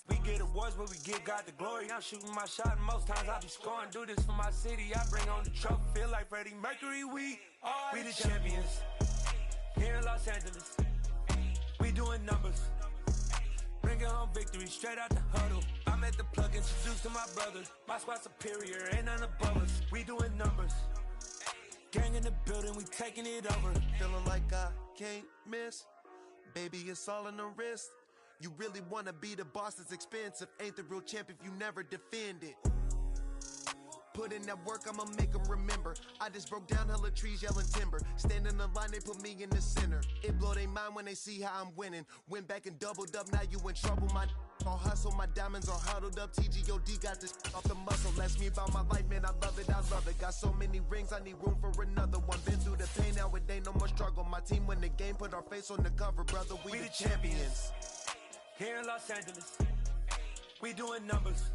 We get awards, but we give God the glory. I'm shooting my shot, and most times I be scoring. Do this for my city, I bring on the trophy. Feel like Freddie Mercury, we the champions. Here in Los Angeles, we doing numbers. Bringing home victory straight out the huddle. I'm at the plug, introduced to my brothers. My squad superior, ain't none above us. We doing numbers. Gang in the building, we taking it over. Feeling like I can't miss. Baby, it's all in the wrist. You really wanna be the boss, it's expensive. Ain't the real champ if you never defend it. Put in that work, I'ma make them remember. I just broke down hella trees, yelling timber. Stand in the line, they put me in the center. It blow their mind when they see how I'm winning. Went back and doubled up, now you in trouble. My all hustle, my diamonds are huddled up. TGOD got this off the muscle. That's me about my life, man, I love it, I love it. Got so many rings, I need room for another one. Been through the pain, now it ain't no more struggle. My team win the game, put our face on the cover, brother. We the champions. Here in Los Angeles, we doing numbers.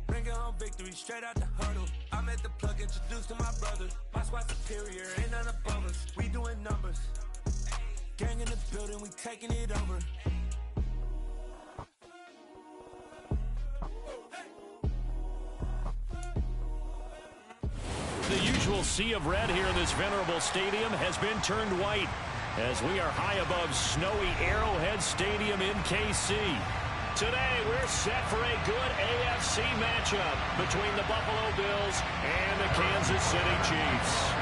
Bringing home victory straight out the huddle. I'm at the plug, introduced to my brothers. My squad superior, ain't none above us. We doing numbers. Gang in the building, we taking it over. The usual sea of red here in this venerable stadium has been turned white as we are high above snowy Arrowhead Stadium in KC. Today, we're set for a good AFC matchup between the Buffalo Bills and the Kansas City Chiefs.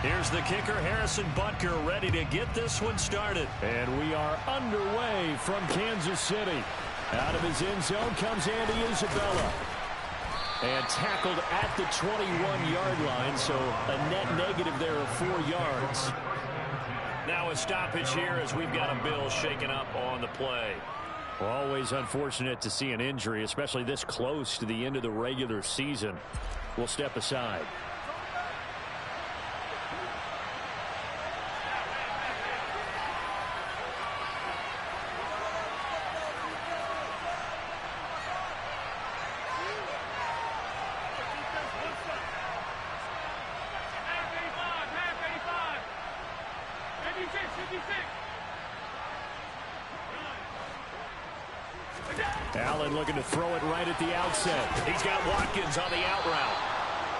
Here's the kicker, Harrison Butker, ready to get this one started. And we are underway from Kansas City. Out of his end zone comes Andy Isabella. And tackled at the 21-yard line, so a net negative there of 4 yards. Now a stoppage here as we've got a Bill shaken up on the play. Well, always unfortunate to see an injury, especially this close to the end of the regular season. We'll step aside. Allen looking to throw it right at the outset. He's got Watkins on the out route.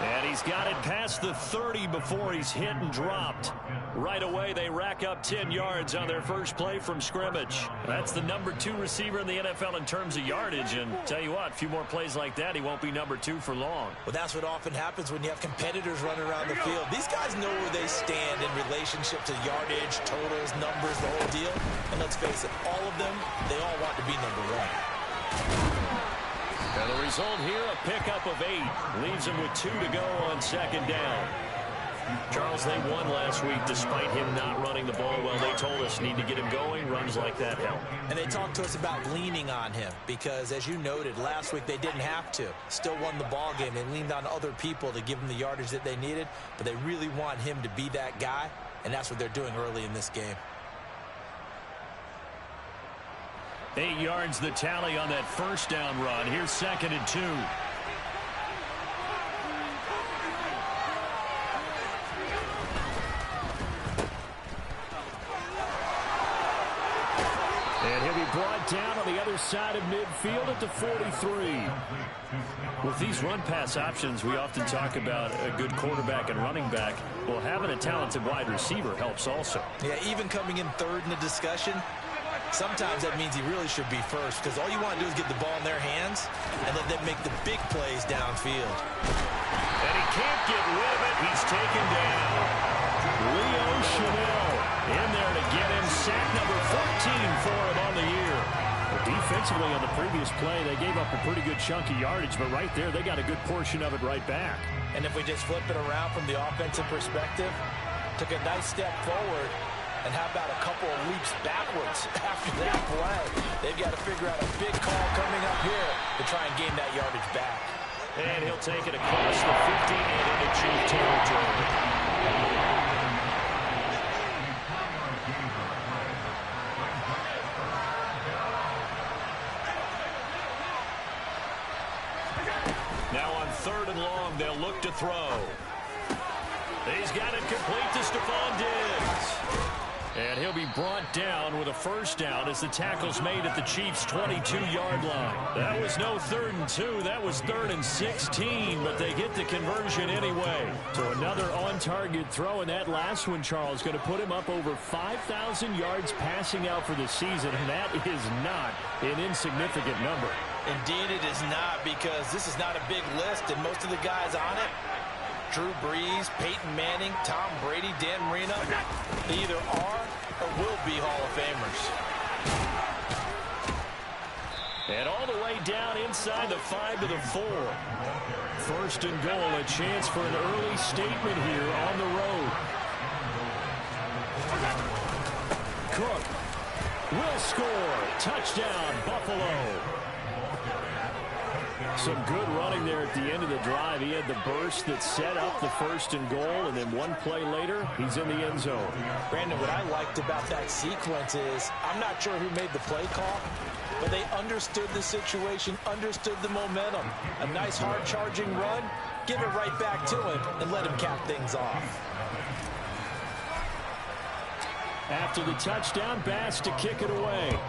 And he's got it past the 30 before he's hit and dropped. Right away, they rack up 10 yards on their first play from scrimmage. That's the number 2 receiver in the NFL in terms of yardage. And tell you what, a few more plays like that, he won't be number 2 for long. Well, that's what often happens when you have competitors running around the field. These guys know where they stand in relationship to yardage, totals, numbers, the whole deal. And let's face it, all of them, they all want to be number 1. And the result here, a pickup of 8. Leaves him with 2 to go on second down. Charles, they won last week despite him not running the ball well. They told us need to get him going. Runs like that help. And they talked to us about leaning on him because, as you noted, last week they didn't have to. Still won the ball game. They leaned on other people to give them the yardage that they needed, but they really want him to be that guy, and that's what they're doing early in this game. 8 yards the tally on that first down run. Here's 2nd and 2. And he'll be brought down on the other side of midfield at the 43. With these run-pass options, we often talk about a good quarterback and running back. Well, having a talented wide receiver helps also. Yeah, even coming in third in the discussion, sometimes that means he really should be first because all you want to do is get the ball in their hands and let them make the big plays downfield. And he can't get rid of it. He's taken down. Leo Chenal in there to get him. Sack number 14 for him on the year. Well, defensively on the previous play, they gave up a pretty good chunk of yardage, but right there they got a good portion of it right back. And if we just flip it around from the offensive perspective, took a nice step forward. And how about a couple of leaps backwards after that play? They've got to figure out a big call coming up here to try and gain that yardage back. And he'll take it across the 50 and into Chief territory. Now on 3rd and long, they'll look to throw. He's got it complete to Stephon Diggs. And he'll be brought down with a first down as the tackle's made at the Chiefs' 22-yard line. That was no 3rd and 2. That was 3rd and 16, but they get the conversion anyway. So another on-target throw, and that last one, Charles, going to put him up over 5,000 yards passing out for the season, and that is not an insignificant number. Indeed it is not, because this is not a big list, and most of the guys on it, Drew Brees, Peyton Manning, Tom Brady, Dan Marino, they either are or will be Hall of Famers. And all the way down inside the 5 to the 4. 1st and goal, a chance for an early statement here on the road. Cook will score. Touchdown, Buffalo. Some good running there at the end of the drive. He had the burst that set up the 1st and goal, and then one play later, he's in the end zone. Brandon, what I liked about that sequence is, I'm not sure who made the play call, but they understood the situation, understood the momentum. A nice hard-charging run, give it right back to him, and let him cap things off. After the touchdown, Bass to kick it away.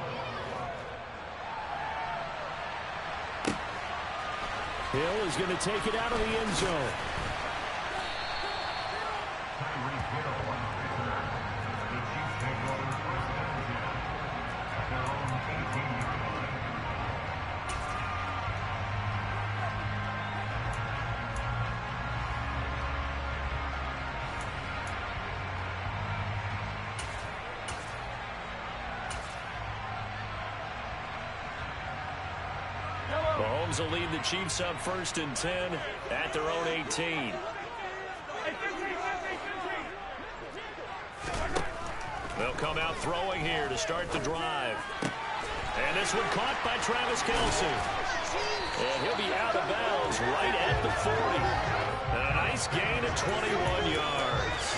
Hill is going to take it out of the end zone. Mahomes will lead the Chiefs up 1st and 10 at their own 18. They'll come out throwing here to start the drive. And this one caught by Travis Kelce. And he'll be out of bounds right at the 40. And a nice gain of 21 yards.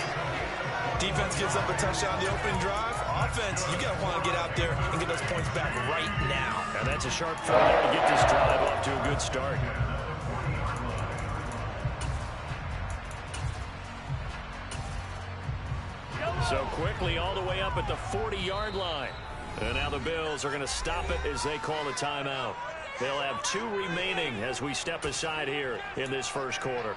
Defense gives up a touchdown on the opening drive. Offense, you got to want to get out there and get those points back right now. And that's a sharp throw there to get this drive off to a good start. So quickly all the way up at the 40-yard line. And now the Bills are going to stop it as they call a timeout. They'll have 2 remaining as we step aside here in this first quarter.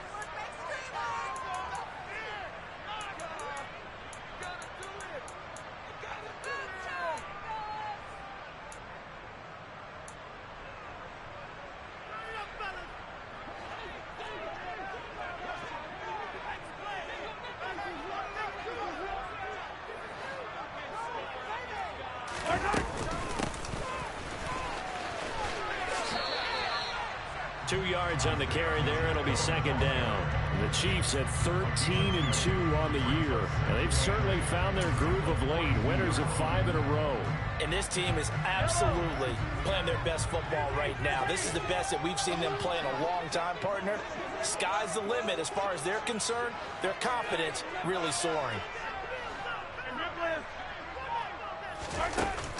On the carry there, it'll be 2nd down. The Chiefs at 13-2 on the year, and they've certainly found their groove of late. Winners of 5 in a row. And this team is absolutely playing their best football right now. This is the best that we've seen them play in a long time, partner. Sky's the limit as far as they're concerned. Their confidence really soaring.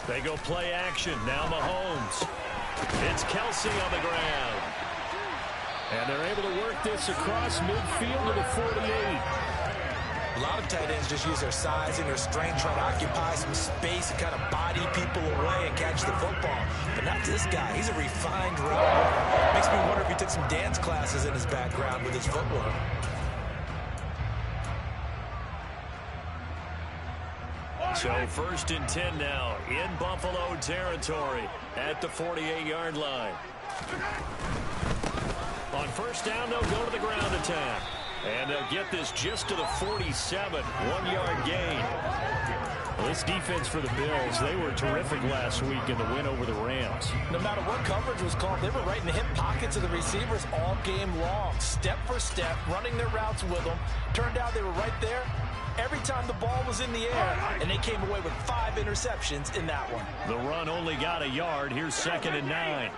They go play action. Now Mahomes. It's Kelce on the ground. And they're able to work this across midfield to the 48. A lot of tight ends just use their size and their strength, trying to occupy some space and kind of body people away and catch the football. But not this guy. He's a refined runner. Makes me wonder if he took some dance classes in his background with his footwork. So 1st and 10 now in Buffalo territory at the 48-yard line. On 1st down, they'll go to the ground attack. And they'll get this just to the 47, 1-yard gain. Well, this defense for the Bills, they were terrific last week in the win over the Rams. No matter what coverage was called, they were right in the hip pockets of the receivers all game long. Step for step, running their routes with them. Turned out they were right there every time the ball was in the air, and they came away with 5 interceptions in that one. The run only got a yard. Here's 2nd and 9.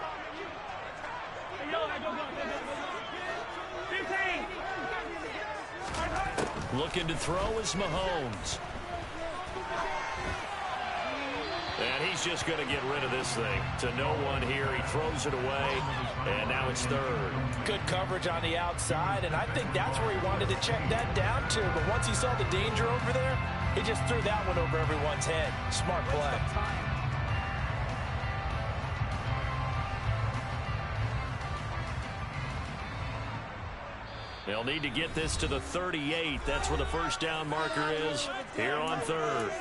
Looking to throw is Mahomes. And he's just going to get rid of this thing. To no one here. He throws it away. And now it's 3rd. Good coverage on the outside. And I think that's where he wanted to check that down to. But once he saw the danger over there, He just threw that one over everyone's head. Smart play. They'll need to get this to the 38. That's where the first down marker is here on third.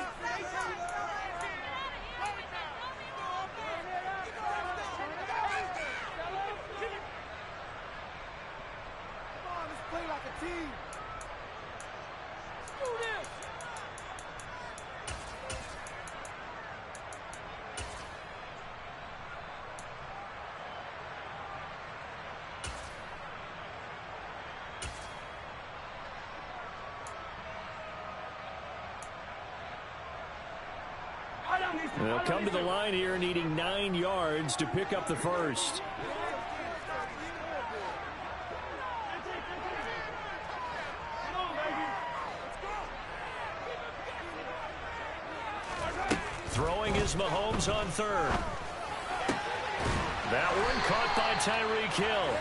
They'll come to the line here needing 9 yards to pick up the first. Throwing is Mahomes on third. That one caught by Tyreek Hill.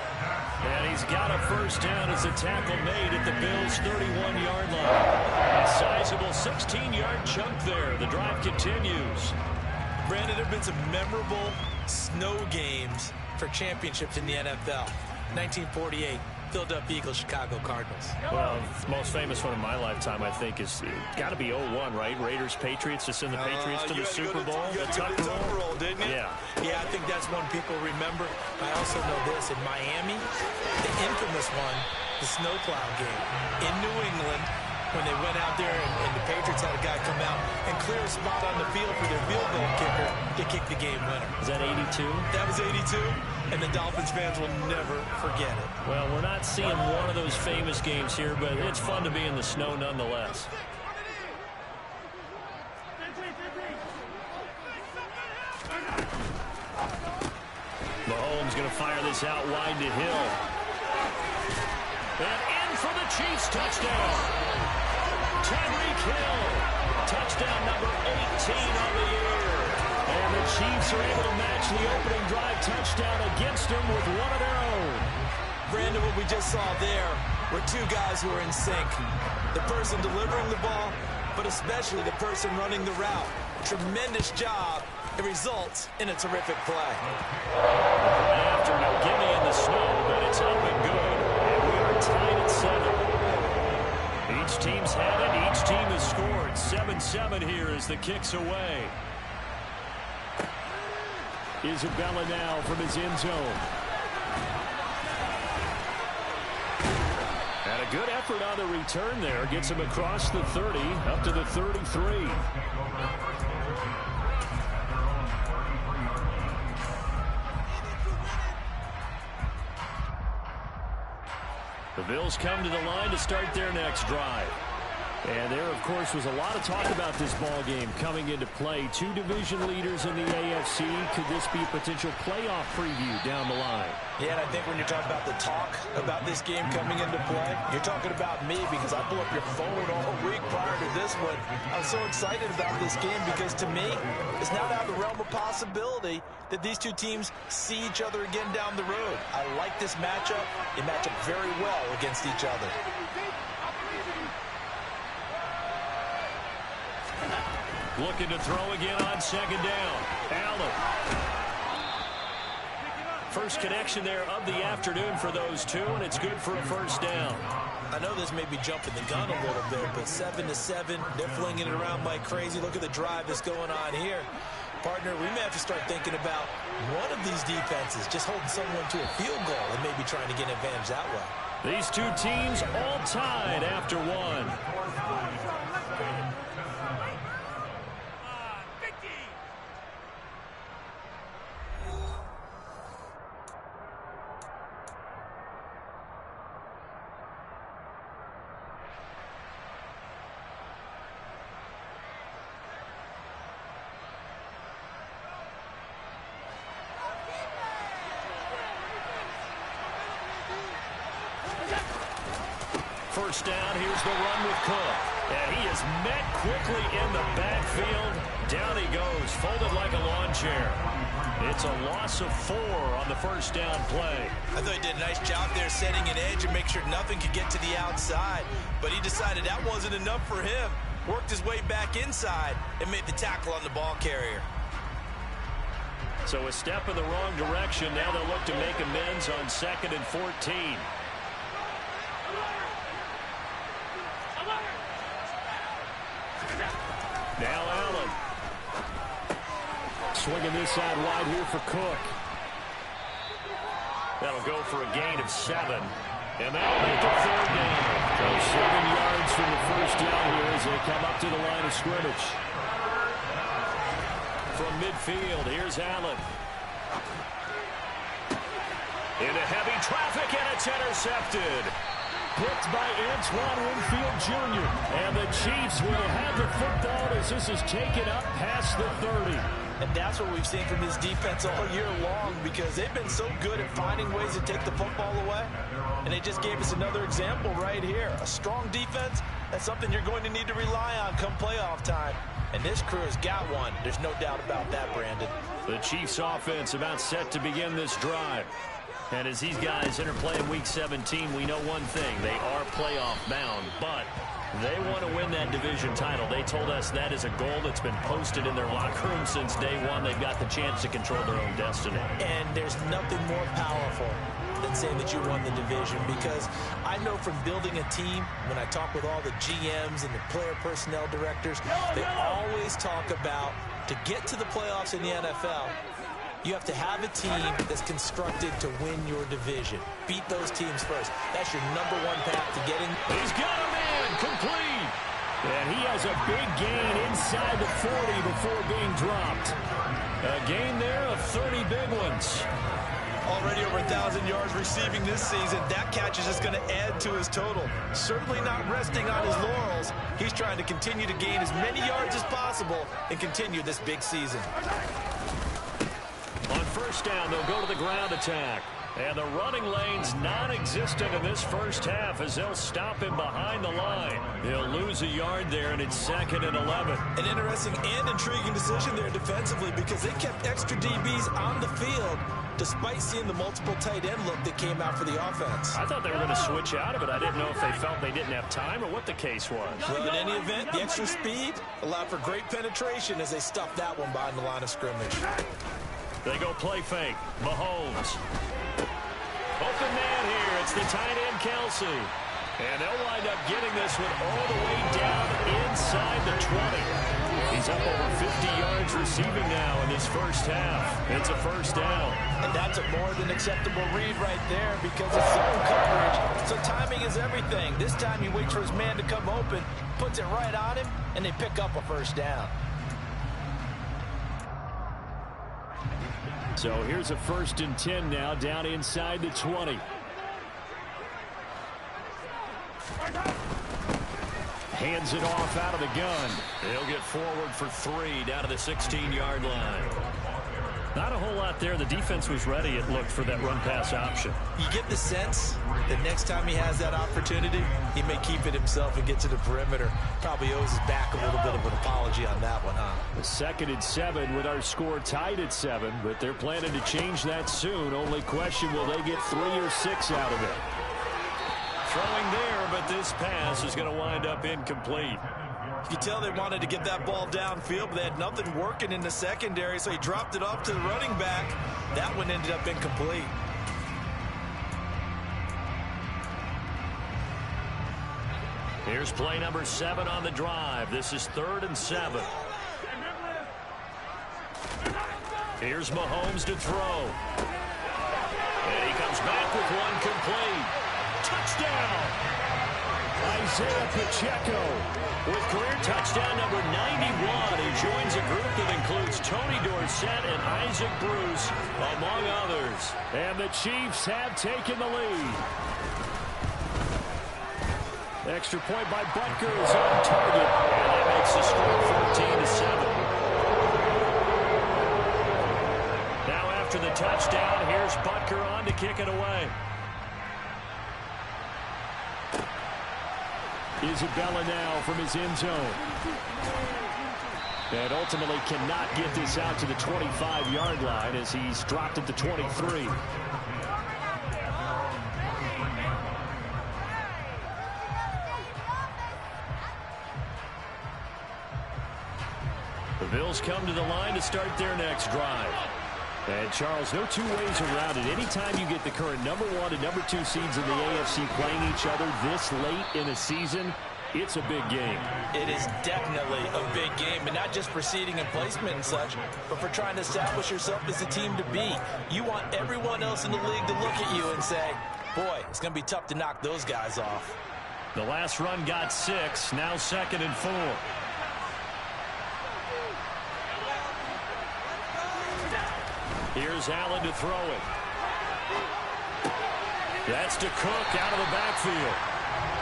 And he's got a first down as a tackle made at the Bills' 31-yard line. A sizable 16-yard chunk there. The drive continues. Brandon, there have been some memorable snow games for championships in the NFL. 1948, Philadelphia Eagles, Chicago Cardinals. Well, the most famous one in my lifetime, I think, is got to be 01, right? Raiders, Patriots, to send the Patriots to the Super Bowl. You got the Tuck roll, didn't you? Yeah, I think that's one people remember. I also know this. In Miami, the infamous one, the snowplow game. In New England, when they went out there and the Patriots had a guy come out and clear a spot on the field for their field goal kicker to kick the game winner. Is that 82? That was 82, and the Dolphins fans will never forget it. Well, we're not seeing one of those famous games here, but it's fun to be in the snow nonetheless. Mahomes going to fire this out wide to Hill. And in for the Chiefs touchdown. Tyreek Hill, touchdown number 18 on the year. And the Chiefs are able to match the opening drive touchdown against them with one of their own. Brandon, what we just saw there were two guys who are in sync. The person delivering the ball, but especially the person running the route. Tremendous job. It results in a terrific play. After no gimme in the snow, but it's up and good. And we are tied at 7. Each team's had it. Each team has scored. 7-7 here as the kick's away. Isabella now from his end zone. And a good effort on the return there. Gets him across the 30, up to the 33. The Bills come to the line to start their next drive. And there, of course, was a lot of talk about this ball game coming into play. Two division leaders in the AFC. Could this be a potential playoff preview down the line? Yeah, and I think when you're talking about the talk about this game coming into play, you're talking about me because I pull up your phone all week prior to this one. I'm so excited about this game because to me, it's not out of the realm of possibility that these two teams see each other again down the road. I like this matchup. They match up very well against each other. Looking to throw again on second down. Allen. First connection there of the afternoon for those two, and it's good for a first down. I know this may be jumping the gun a little bit, but 7-7, they're flinging it around like crazy. Look at the drive that's going on here. Partner, we may have to start thinking about one of these defenses just holding someone to a field goal and maybe trying to get an advantage that way. These two teams all tied after one. First down, here's the run with Cook. And he is met quickly in the backfield. Down he goes, folded like a lawn chair. It's a loss of 4 on the first down play. I thought he did a nice job there setting an edge and make sure nothing could get to the outside. But he decided that wasn't enough for him. worked his way back inside, and made the tackle on the ball carrier. So a step in the wrong direction. Now they'll look to make amends on 2nd and 14. Now Allen. Swinging this side wide here for Cook. That'll go for a gain of 7. And that'll make the 3rd down. So 7 yards from the first down here as they come up to the line of scrimmage. From midfield, here's Allen. Into heavy traffic, and it's intercepted. Picked by Antoine Winfield Jr. And the Chiefs will have the football as this is taken up past the 30. And that's what we've seen from this defense all year long, because they've been so good at finding ways to take the football away. And they just gave us another example right here. A strong defense, that's something you're going to need to rely on come playoff time. And this crew has got one. There's no doubt about that, Brandon. The Chiefs offense about set to begin this drive. And as these guys interplay in Week 17, we know one thing. They are playoff bound, but they want to win that division title. They told us that is a goal that's been posted in their locker room since day one. They've got the chance to control their own destiny. And there's nothing more powerful than saying that you won the division, because I know from building a team, when I talk with all the GMs and the player personnel directors, they always talk about, to get to the playoffs in the NFL, you have to have a team that's constructed to win your division. Beat those teams first. That's your #1 path to getting. He's got a man complete. And he has a big gain inside the 40 before being dropped. A gain there of 30 big ones. Already over 1,000 yards receiving this season. That catch is just going to add to his total. Certainly not resting on his laurels. He's trying to continue to gain as many yards as possible and continue this big season. On first down, they'll go to the ground attack. And the running lane's non-existent in this first half as they'll stop him behind the line. He'll lose a yard there, and it's 2nd and 11. An interesting and intriguing decision there defensively, because they kept extra DBs on the field despite seeing the multiple tight end look that came out for the offense. I thought they were going to switch out of it. I didn't know if they felt they didn't have time or what the case was. Well, in any event, the extra speed allowed for great penetration as they stuffed that one behind the line of scrimmage. They go play fake. Mahomes. Open man here. It's the tight end, Kelsey. And they'll wind up getting this one all the way down inside the 20. He's up over 50 yards receiving now in this first half. It's a first down. And that's a more than acceptable read right there, because it's zone coverage. So timing is everything. This time he waits for his man to come open, puts it right on him, and they pick up a first down. So here's a 1st and 10 now, down inside the 20. Hands it off out of the gun. He'll get forward for 3 down to the 16-yard line. Not a whole lot there. The defense was ready, it looked, for that run-pass option. You get the sense that next time he has that opportunity, he may keep it himself and get to the perimeter. Probably owes his back a little bit of an apology on that one, huh? The 2nd and 7 with our score tied at 7, but they're planning to change that soon. Only question, will they get 3 or 6 out of it? Throwing there, but this pass is going to wind up incomplete. You can tell they wanted to get that ball downfield, but they had nothing working in the secondary, so he dropped it off to the running back. That one ended up incomplete. Here's play number 7 on the drive. This is 3rd and 7. Here's Mahomes to throw. And he comes back with one complete. Touchdown! Isaiah Pacheco with career touchdown number 91. He joins a group that includes Tony Dorsett and Isaac Bruce, among others. And the Chiefs have taken the lead. Extra point by Butker is on target. And that makes the score 14-7. Now after the touchdown, here's Butker on to kick it away. Isabella now from his end zone. And ultimately cannot get this out to the 25-yard line as he's dropped at the 23. Cardinals come to the line to start their next drive. And, Charles, no two ways around it. Anytime you get the current #1 and #2 seeds in the AFC playing each other this late in a season, it's a big game. It is definitely a big game, and not just for seeding and placement and such, but for trying to establish yourself as a team to beat. You want everyone else in the league to look at you and say, boy, it's going to be tough to knock those guys off. The last run got 6, now 2nd and 4. Here's Allen to throw it. That's to Cook out of the backfield.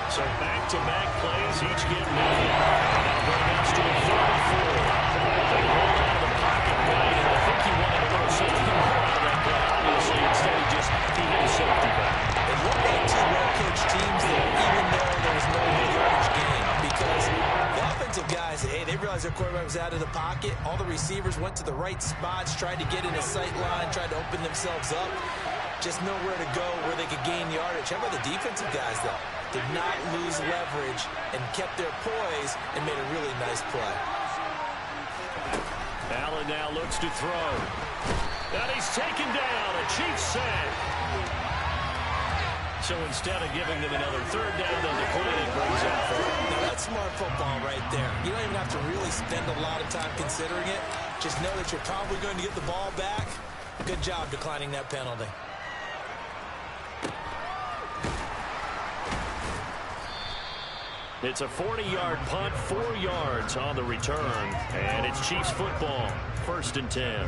So back-to-back plays, each getting moving. That'll bring us to a 3rd and 4. They roll out of the pocket right, and I think he wanted a little something more out of that play, obviously. Instead, he hit a safety back. It looked like two well-coached teams there, even though there was no mid-yardage game, because the offensive guys, hey, they realized their quarterback was out of the pocket. All the receivers went to the right spots, tried to get in a sight line, tried to open themselves up. Just nowhere to go where they could gain yardage. How about the defensive guys, though? Did not lose leverage and kept their poise and made a really nice play. Allen now looks to throw. And he's taken down. A Chiefs sack. So instead of giving them another 3rd down on the play, he brings up 4th. Now that's smart football right there. You don't even have to really spend a lot of time considering it. Just know that you're probably going to get the ball back. Good job declining that penalty. It's a 40-yard punt, 4 yards on the return, and it's Chiefs football, 1st and 10.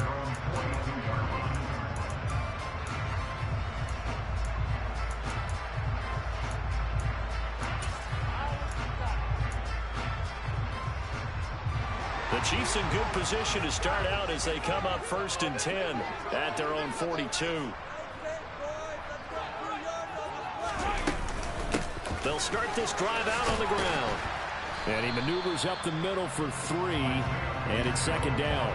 The Chiefs in good position to start out as they come up 1st and 10 at their own 42. They'll start this drive out on the ground. And he maneuvers up the middle for 3, and it's 2nd down.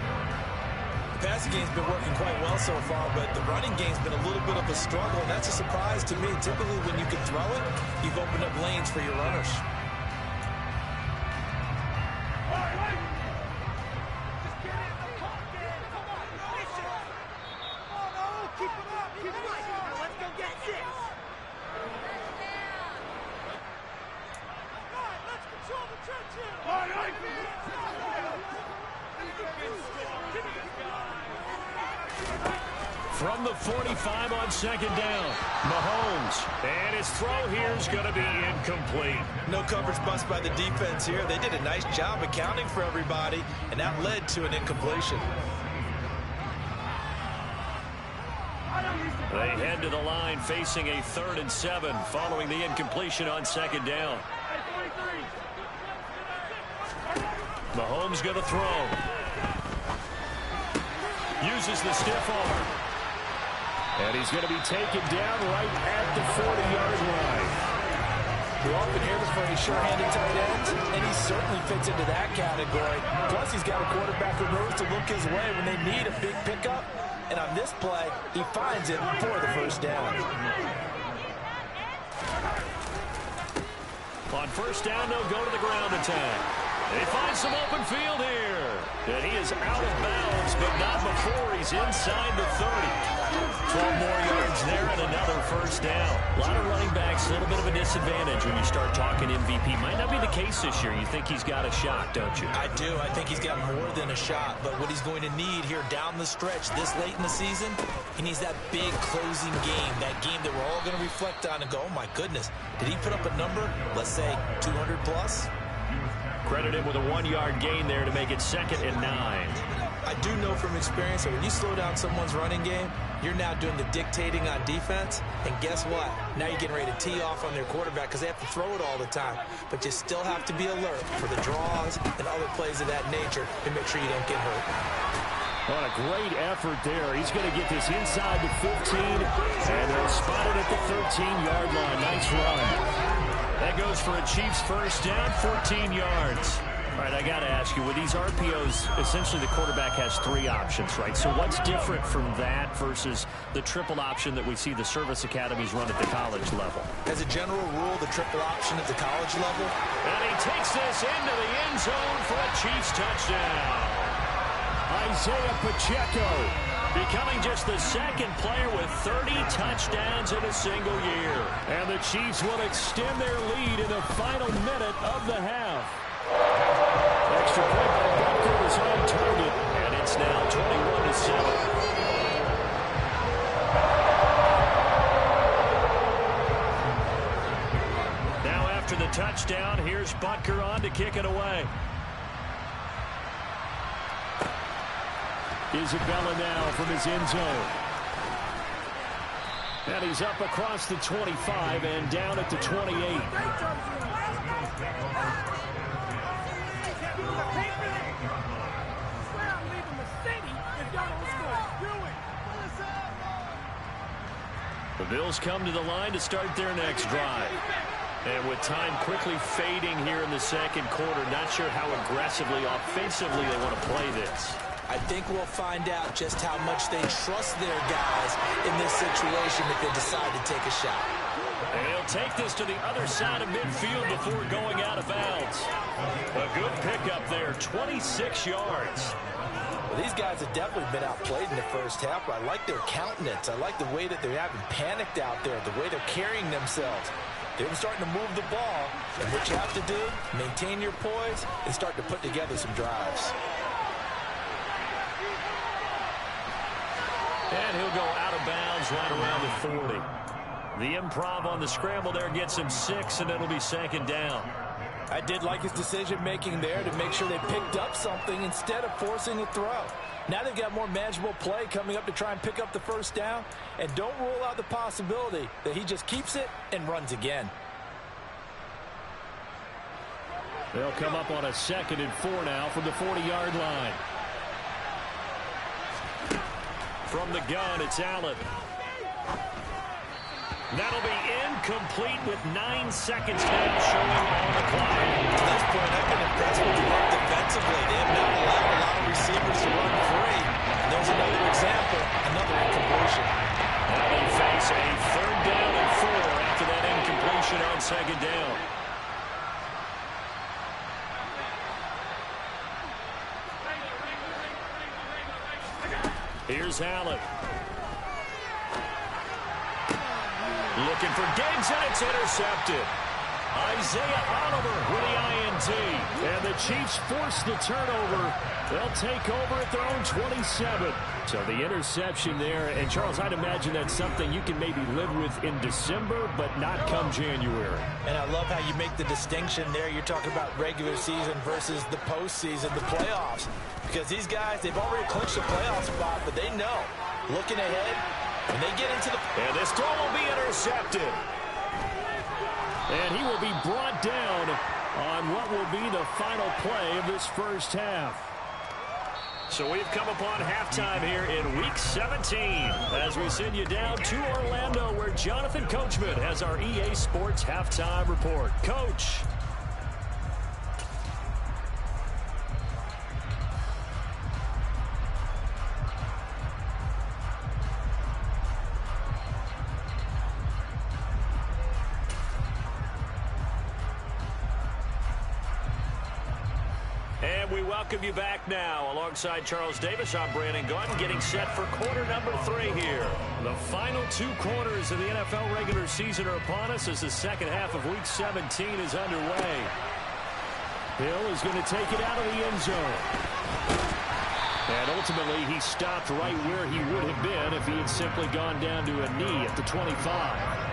The passing game's been working quite well so far, but the running game's been a little bit of a struggle, and that's a surprise to me. Typically, when you can throw it, you've opened up lanes for your runners. From the 45 on 2nd down, Mahomes. And his throw here is going to be incomplete. No coverage bust by the defense here. They did a nice job accounting for everybody, and that led to an incompletion. They head to the line facing a 3rd and 7 following the incompletion on 2nd down. Mahomes going to throw. Uses the stiff arm. And he's going to be taken down right at the 40-yard line. We often hear this from a sure-handed tight ends, and he certainly fits into that category. Plus, he's got a quarterback who knows to look his way when they need a big pickup. And on this play, he finds it for the 1st down. On 1st down, they'll go to the ground attack. They find some open field here. And he is out of bounds, but not before he's inside the 30. 12 more yards there and another 1st down. A lot of running backs, a little bit of a disadvantage when you start talking MVP. Might not be the case this year. You think he's got a shot, don't you? I do. I think he's got more than a shot. But what he's going to need here down the stretch this late in the season, he needs that big closing game, that game that we're all going to reflect on and go, oh, my goodness, did he put up a number, let's say 200 plus? Credit him with a 1-yard gain there to make it 2nd and 9. I do know from experience that when you slow down someone's running game, you're now doing the dictating on defense. And guess what? Now you're getting ready to tee off on their quarterback because they have to throw it all the time. But you still have to be alert for the draws and other plays of that nature to make sure you don't get hurt. What a great effort there. He's going to get this inside the 15, and they'll spot it at the 13-yard line. Nice run. That goes for a Chiefs 1st down, 14 yards. All right, I got to ask you, with these RPOs, essentially the quarterback has 3 options, right? So what's different from that versus the triple option that we see the service academies run at the college level? As a general rule, the triple option at the college level. And he takes this into the end zone for a Chiefs touchdown. Isaiah Pacheco, becoming just the second player with 30 touchdowns in a single year. And the Chiefs will extend their lead in the final minute of the half. Extra point by Butker is on target, and it's now 21-7. After the touchdown, here's Butker on to kick it away. Isabella now from his end zone. And he's up across the 25 and down at the 28. The Bills come to the line to start their next drive. And with time quickly fading here in the second quarter, not sure how aggressively, offensively they want to play this. I think we'll find out just how much they trust their guys in this situation if they decide to take a shot. And he'll take this to the other side of midfield before going out of bounds. A good pickup there, 26 yards. Well, these guys have definitely been outplayed in the first half, but I like their countenance. I like the way that they're having panicked out there, the way they're carrying themselves. They're starting to move the ball, and what you have to do, maintain your poise and start to put together some drives. And he'll go out of bounds right around the 40. The improv on the scramble there gets him 6, and it'll be second down. I did like his decision-making there to make sure they picked up something instead of forcing a throw. Now they've got more manageable play coming up to try and pick up the first down. And don't rule out the possibility that he just keeps it and runs again. They'll come up on a 2nd and 4 now from the 40-yard line. From the gun, it's Allen. That'll be incomplete with 9 seconds now showing on the clock. To this point, I've been impressed with the work defensively. They have not allowed a lot of receivers to run free. And there's another example, another incompletion. Now they face a 3rd down and 4 after that incompletion on 2nd down. Here's Allen. Looking for Diggs, and it's intercepted. Isaiah Oliver with the INT. And the Chiefs force the turnover. They'll take over at their own 27. So the interception there. And, Charles, I'd imagine that's something you can maybe live with in December, but not come January. And I love how you make the distinction there. You're talking about regular season versus the postseason, the playoffs. Because these guys, they've already clinched a playoff spot, but they know, looking ahead, when they get into the... And this throw will be intercepted. And he will be brought down on what will be the final play of this first half. So we've come upon halftime here in Week 17 as we send you down to Orlando where Jonathan Coachman has our EA Sports Halftime Report. Coach. We welcome you back now. Alongside Charles Davis, I'm Brandon Gunn, getting set for quarter number 3 here. The final 2 quarters of the NFL regular season are upon us as the second half of Week 17 is underway. Hill is going to take it out of the end zone. And ultimately, he stopped right where he would have been if he had simply gone down to a knee at the 25.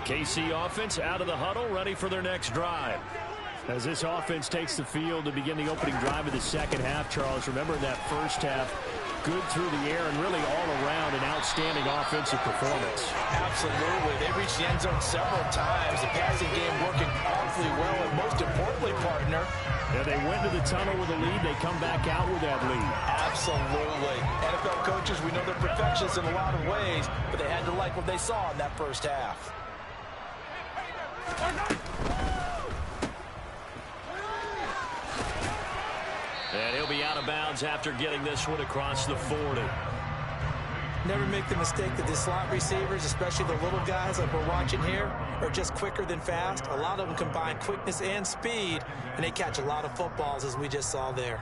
KC offense out of the huddle, ready for their next drive. As this offense takes the field to begin the opening drive of the second half, Charles, remember in that first half, good through the air and really all around an outstanding offensive performance. Absolutely. They reached the end zone several times. The passing game working awfully well, and most importantly, partner. Yeah, they went to the tunnel with a lead. They come back out with that lead. Absolutely. NFL coaches, we know they're perfectionists in a lot of ways, but they had to like what they saw in that first half. And he'll be out of bounds after getting this one across the 40. Never make the mistake that the slot receivers, especially the little guys like we're watching here, are just quicker than fast. A lot of them combine quickness and speed, and they catch a lot of footballs, as we just saw there.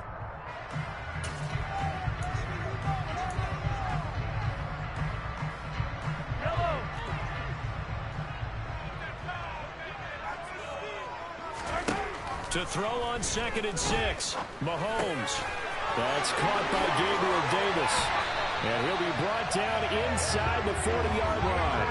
To throw on 2nd and 6, Mahomes. That's caught by Gabriel Davis. And he'll be brought down inside the 40-yard line.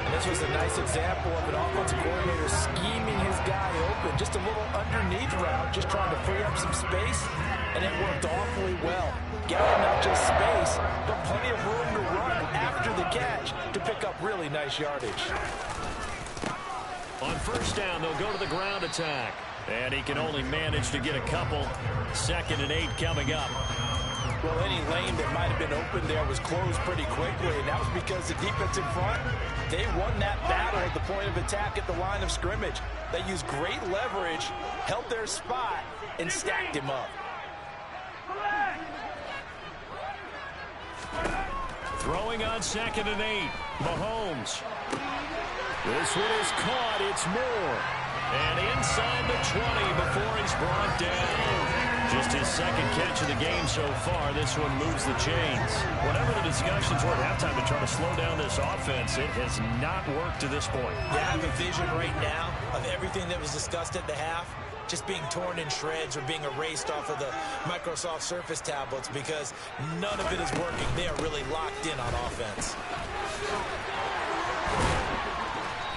And this was a nice example of an offensive coordinator scheming his guy open. Just a little underneath route, just trying to free up some space, and it worked awfully well. Got not just space, but plenty of room to run after the catch to pick up really nice yardage. On 1st down, they'll go to the ground attack. And he can only manage to get a couple. 2nd and 8 coming up. Well, any lane that might have been open there was closed pretty quickly, and that was because the defense in front, they won that battle at the point of attack at the line of scrimmage. They used great leverage, held their spot, and stacked him up. Throwing on 2nd and 8, Mahomes. This one is caught. It's Moore. And inside the 20 before he's brought down. Just his 2nd catch of the game so far. This one moves the chains. Whatever the discussions were at halftime to try to slow down this offense, it has not worked to this point. Yeah, I have a vision right now of everything that was discussed at the half just being torn in shreds or being erased off of the Microsoft Surface tablets because none of it is working. They are really locked in on offense.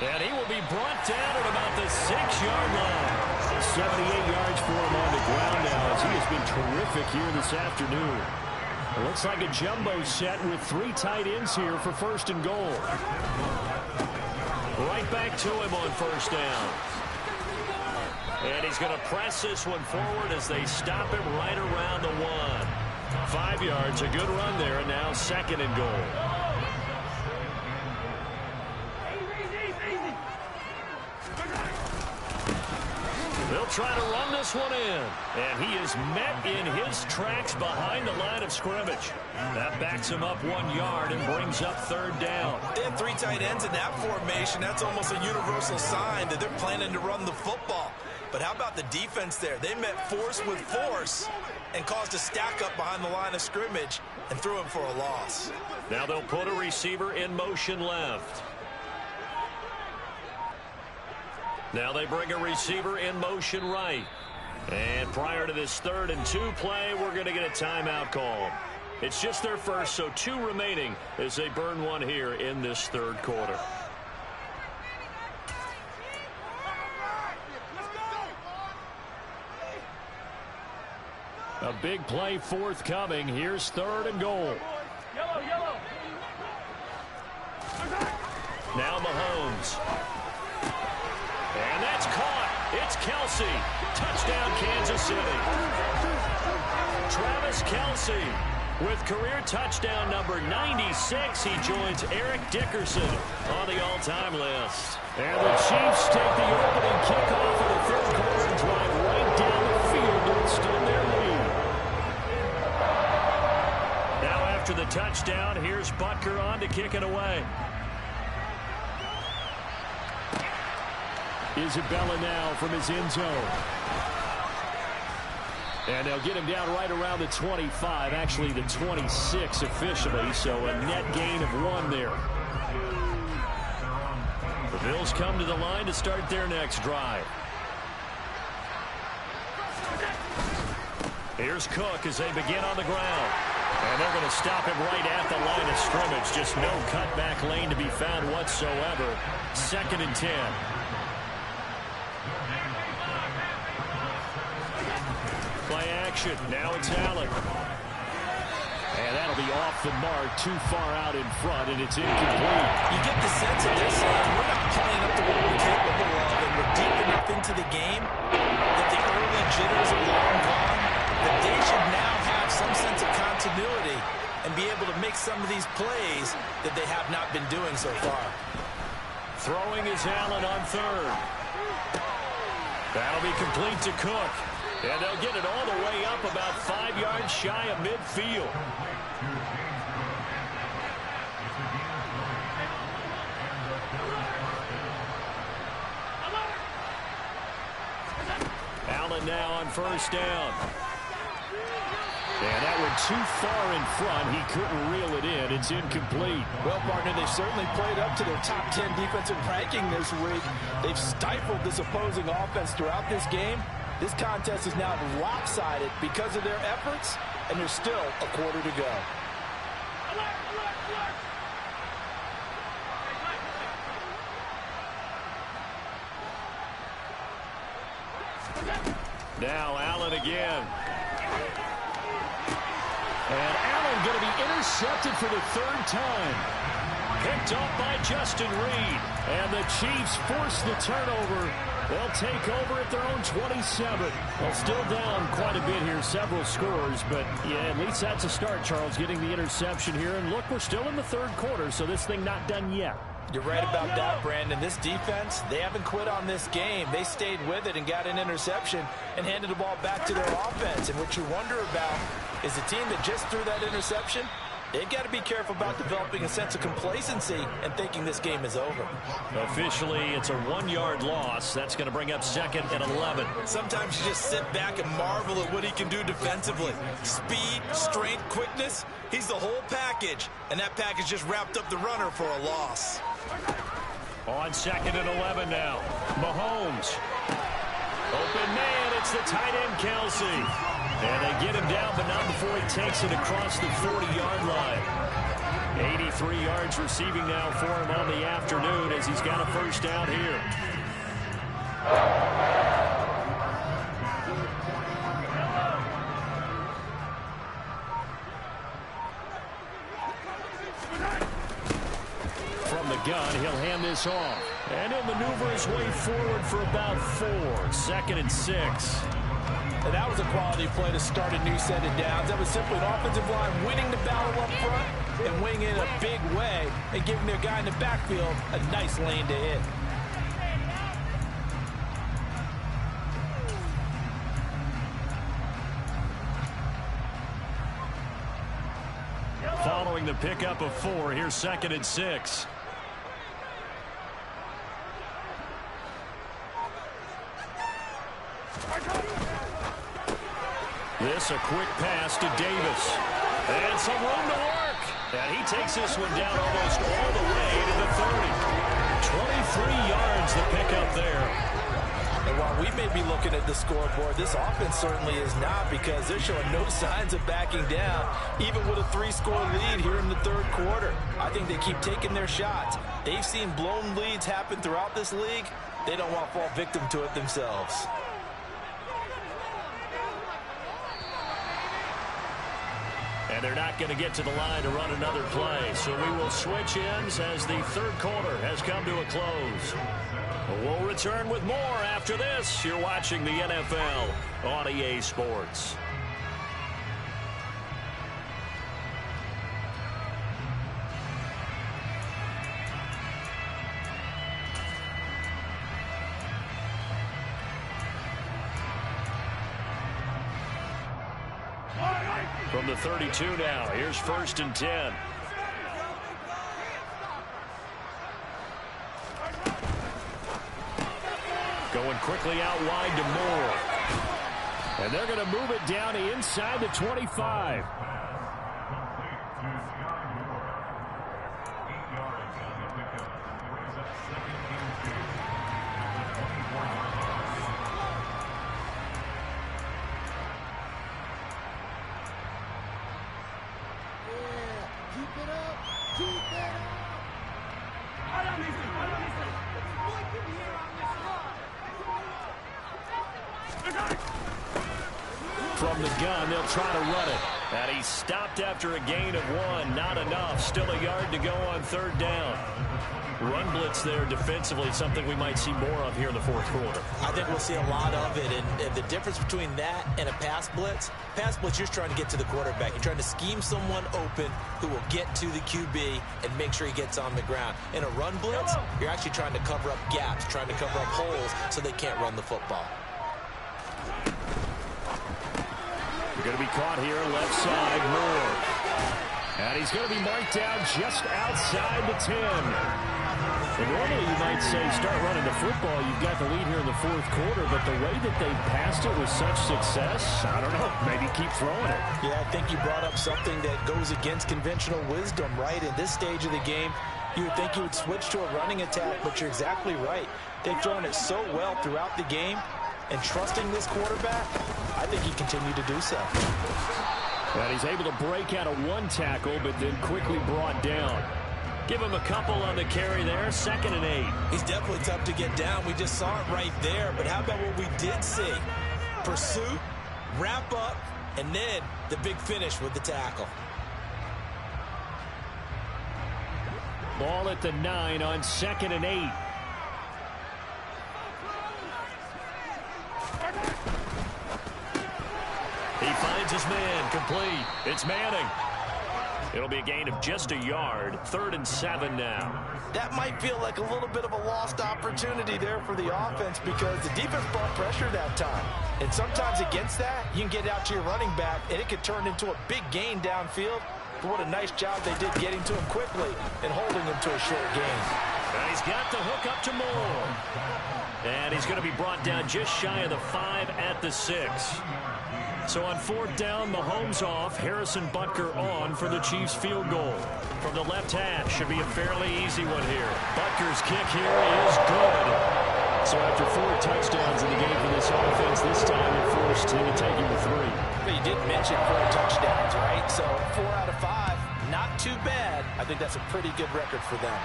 And he will be brought down at about the 6-yard line. 78 yards for him on the ground now as he has been terrific here this afternoon. It looks like a jumbo set with 3 tight ends here for 1st and goal. Right back to him on 1st down. And he's going to press this one forward as they stop him right around the 1. 5 yards, a good run there, and now 2nd and goal. They'll try to run this one in. And he is met in his tracks behind the line of scrimmage. That backs him up 1 yard and brings up 3rd down. They have 3 tight ends in that formation. That's almost a universal sign that they're planning to run the football. But how about the defense there? They met force with force and caused a stack up behind the line of scrimmage and threw him for a loss. Now they'll put a receiver in motion left. Now they bring a receiver in motion right. And prior to this 3rd and 2 play, we're going to get a timeout call. It's just their first, so 2 remaining as they burn one here in this 3rd quarter. A big play forthcoming. Here's 3rd and goal. Now Mahomes. And that's caught. It's Kelce. Touchdown, Kansas City. Travis Kelce with career touchdown number 96. He joins Eric Dickerson on the all-time list. And the Chiefs take the opening kickoff of the 3rd quarter and drive right down the field to extend their lead. Now after the touchdown, here's Butker on to kick it away. Isabella now from his end zone. And they'll get him down right around the 25, actually the 26 officially, so a net gain of 1 there. The Bills come to the line to start their next drive. Here's Cook as they begin on the ground. And they're going to stop him right at the line of scrimmage. Just no cutback lane to be found whatsoever. 2nd and 10. Play action. Now it's Allen. And that'll be off the mark, too far out in front, and it's incomplete. You get the sense that they're saying we're not playing up to what we're capable of, and we're deep enough into the game that the early jitters are long gone, that they should now have some sense of continuity and be able to make some of these plays that they have not been doing so far. Throwing is Allen on 3rd. That'll be complete to Cook. And they'll get it all the way up about 5 yards shy of midfield. Allen now on first down. And that went too far in front. He couldn't reel it in. It's incomplete. Well, partner, they've certainly played up to their top 10 defensive ranking this week. They've stifled this opposing offense throughout this game. This contest is now lopsided because of their efforts, and there's still a quarter to go. Now Allen again. And Allen going to be intercepted for the 3rd time. Picked up by Justin Reed. And the Chiefs force the turnover. They'll take over at their own 27. Well, still down quite a bit here, several scores. But, yeah, at least that's a start, Charles, getting the interception here. And, look, we're still in the 3rd quarter, so this thing not done yet. You're right about that, Brandon. This defense, they haven't quit on this game. They stayed with it and got an interception and handed the ball back to their offense. And what you wonder about is the team that just threw that interception, they've got to be careful about developing a sense of complacency and thinking this game is over. Officially, it's a 1-yard loss. That's going to bring up 2nd and 11. Sometimes you just sit back and marvel at what he can do defensively. Speed, strength, quickness, he's the whole package. And that package just wrapped up the runner for a loss. On 2nd and 11 now. Mahomes. Open man, it's the tight end, Kelsey. And they get him down, but not before he takes it across the 40-yard line. 83 yards receiving now for him on the afternoon as he's got a first down here. From the gun, he'll hand this off. And he'll maneuver his way forward for about 4. 2nd and 6. And that was a quality play to start a new set of downs. That was simply an offensive line winning the battle up front and winning in a big way and giving their guy in the backfield a nice lane to hit. Following the pickup of 4, here's 2nd and 6. This a quick pass to Davis. And some room to work. And he takes this one down almost all the way to the 30. 23 yards the pickup there. And while we may be looking at the scoreboard, this offense certainly is not, because they're showing no signs of backing down, even with a 3-score lead here in the 3rd quarter. I think they keep taking their shots. They've seen blown leads happen throughout this league. They don't want to fall victim to it themselves. And they're not going to get to the line to run another play. So we will switch ends as the 3rd quarter has come to a close. We'll return with more after this. You're watching the NFL on EA Sports. From the 32 now, here's 1st and 10. Going quickly out wide to Moore. And they're going to move it down to inside the 25. From the gun, they'll try to run it. And he's stopped after a gain of 1. Not enough. Still a yard to go on 3rd down. Run blitz there defensively, something we might see more of here in the 4th quarter. I think we'll see a lot of it. And the difference between that and a pass blitz, you're trying to get to the quarterback. You're trying to scheme someone open who will get to the QB and make sure he gets on the ground. In a run blitz, you're actually trying to cover up gaps, trying to cover up holes so they can't run the football. Going to be caught here, left side, Moore. And he's going to be marked down just outside the 10. And normally you might say start running the football. You've got the lead here in the fourth quarter, but the way that they passed it with such success, I don't know, maybe keep throwing it. Yeah, I think you brought up something that goes against conventional wisdom, right? In this stage of the game, you would think you would switch to a running attack, but you're exactly right. They've thrown it so well throughout the game, and trusting this quarterback, I think he continued to do so. And he's able to break out of one tackle, but then quickly brought down. Give him a couple on the carry there, 2nd and 8. He's definitely tough to get down. We just saw it right there. But how about what we did see? Pursuit, wrap up, and then the big finish with the tackle. Ball at the 9 on 2nd and 8. He finds his man, complete. It's Manning. It'll be a gain of just a yard, 3rd and 7 now. That might feel like a little bit of a lost opportunity there for the offense because the defense brought pressure that time. And sometimes against that, you can get out to your running back, and it could turn into a big gain downfield. But what a nice job they did getting to him quickly and holding him to a short gain. And he's got the hook up to Moore. And he's going to be brought down just shy of the 5 at the 6. So on 4th down, Mahomes off, Harrison Butker on for the Chiefs field goal. From the left hash, should be a fairly easy one here. Butker's kick here is good. So after 4 touchdowns in the game for this offense, this time they're forced into taking the 3. But you did mention 4 touchdowns, right? So 4 out of 5, not too bad. I think that's a pretty good record for them.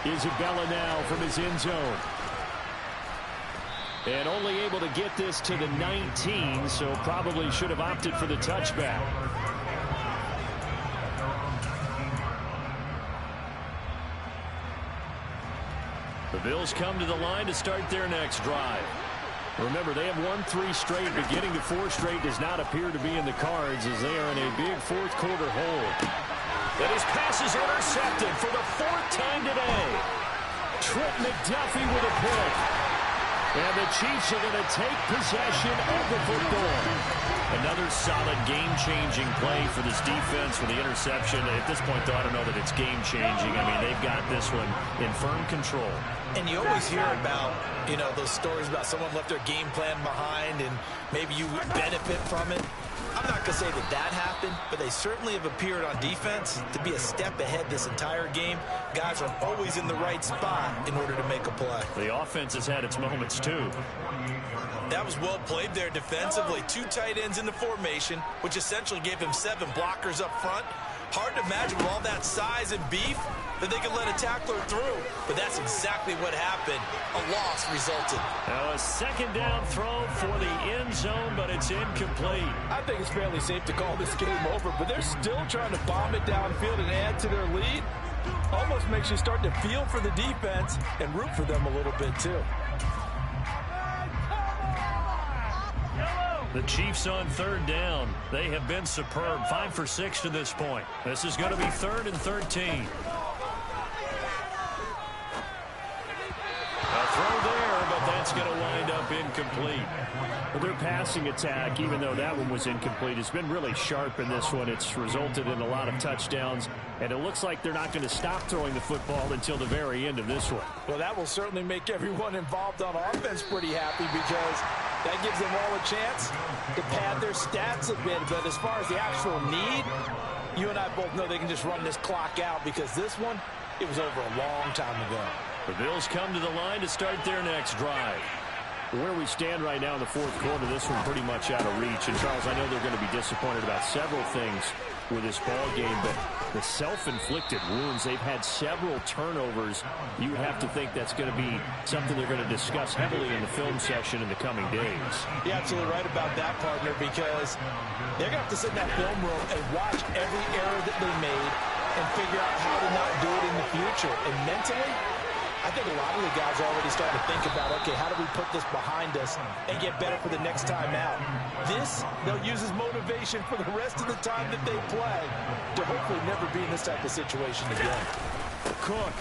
Isabella now from his end zone. And only able to get this to the 19, so probably should have opted for the touchback. The Bills come to the line to start their next drive. Remember, they have won 3 straight, but getting to 4 straight does not appear to be in the cards as they are in a big fourth quarter hole. That his pass is intercepted for the 4th time today. Trent McDuffie with a pick. And the Chiefs are going to take possession of the football. Another solid game-changing play for this defense with the interception. At this point, though, I don't know that it's game-changing. I mean, they've got this one in firm control. And you always hear about, you know, those stories about someone left their game plan behind and maybe you benefit from it. I'm not going to say that that happened, but they certainly have appeared on defense to be a step ahead this entire game. Guys are always in the right spot in order to make a play. The offense has had its moments, too. That was well played there defensively. 2 tight ends in the formation, which essentially gave them 7 blockers up front. Hard to imagine with all that size and beef that they could let a tackler through. But that's exactly what happened. A loss resulted. Now a 2nd down throw for the end zone, but it's incomplete. I think it's fairly safe to call this game over, but they're still trying to bomb it downfield and add to their lead. Almost makes you start to feel for the defense and root for them a little bit, too. The Chiefs on 3rd down. They have been superb. 5 for 6 to this point. This is going to be 3rd and 13. A throw there, but that's going to wind up incomplete. Well, their passing attack, even though that one was incomplete, has been really sharp in this one. It's resulted in a lot of touchdowns, and it looks like they're not going to stop throwing the football until the very end of this one. Well, that will certainly make everyone involved on offense pretty happy because that gives them all a chance to pad their stats a bit. But as far as the actual need, you and I both know they can just run this clock out because this one, it was over a long time ago. The Bills come to the line to start their next drive. Where we stand right now in the fourth quarter, this one pretty much out of reach. And, Charles, I know they're going to be disappointed about several things with this ball game, but the self-inflicted wounds, they've had several turnovers. You have to think that's going to be something they're going to discuss heavily in the film session in the coming days. You're absolutely right about that, partner, because they're going to have to sit in that film room and watch every error that they made and figure out how to not do it in the future. And mentally, I think a lot of the guys are already starting to think about, okay, how do we put this behind us and get better for the next time out? This, they'll use as motivation for the rest of the time that they play to hopefully never be in this type of situation again. Cook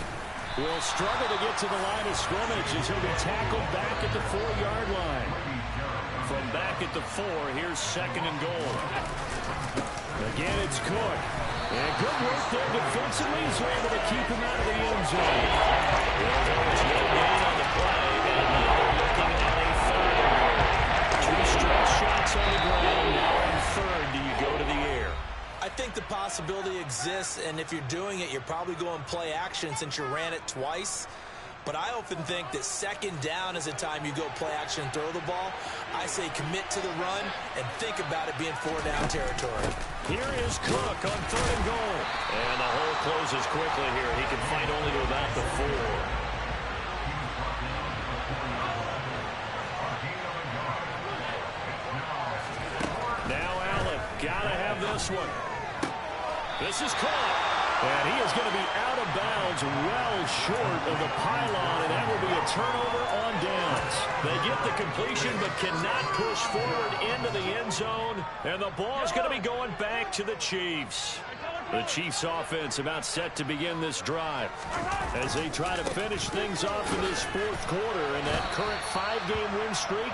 will struggle to get to the line of scrimmage as he'll be tackled back at the 4-yard line. from back at the 4. Here's 2nd and goal. Again, it's Cook. And good work there defensively. He's able to keep him out of the end zone. There's no gain on the play. And now they're looking at a 3rd and goal. 2 straight shots on the ground. Now on 3rd, do you go to the air? I think the possibility exists, and if you're doing it, you're probably going play action since you ran it twice. But I often think that 2nd down is a time you go play action and throw the ball. I say commit to the run and think about it being 4-down territory. Here is Cook on 3rd and goal. And the hole closes quickly here. He can fight only to about the 4. Now Allen, gotta have this one. This is caught. And he is going to be out of bounds well short of the pylon, and that will be a turnover on downs. They get the completion but cannot push forward into the end zone, and the ball is going to be going back to the Chiefs. The Chiefs offense about set to begin this drive as they try to finish things off in this 4th quarter, and that current 5-game win streak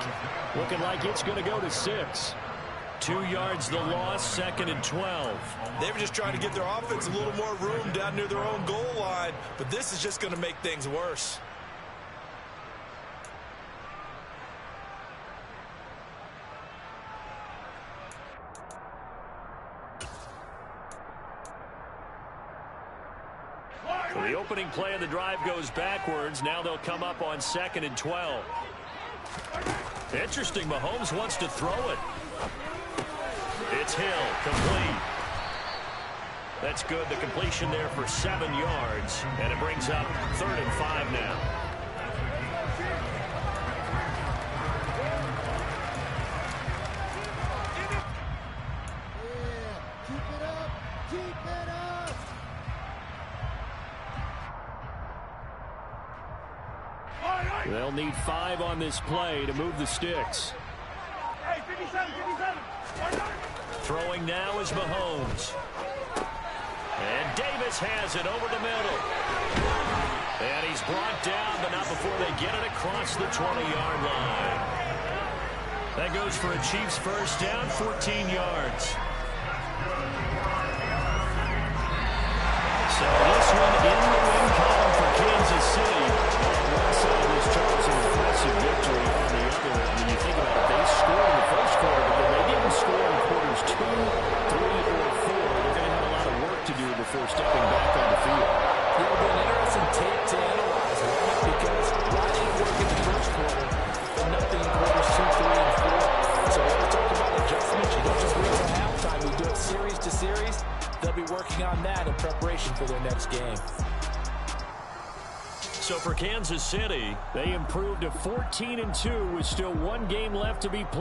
looking like it's going to go to 6. 2 yards the loss, 2nd and 12. They were just trying to get their offense a little more room down near their own goal line, but this is just going to make things worse. So the opening play of the drive goes backwards. Now they'll come up on 2nd and 12. Interesting, Mahomes wants to throw it. It's Hill, complete. That's good. The completion there for 7 yards, and it brings up 3rd and 5 now. They'll need 5 on this play to move the sticks. Throwing now is Mahomes. And Davis has it over the middle. And he's brought down, but not before they get it across the 20-yard line. That goes for a Chiefs first down, 14 yards. So this one in the win column for Kansas City. On one side was Charles, an impressive victory. On the other, when you think about it, they scored in the first quarter, but then they didn't score in quarters 2, 3, or 4. They're going to have a lot of work to do before stepping back on the field. It'll be an interesting tape to analyze, because why didn't it work in the first quarter, but nothing in quarters 2, 3, and 4. So when we talk about adjustments, you don't just wait till halftime. We do it series to series. They'll be working on that in preparation for their next game. So for Kansas City, they improved to 14-2 with still 1 game left to be played.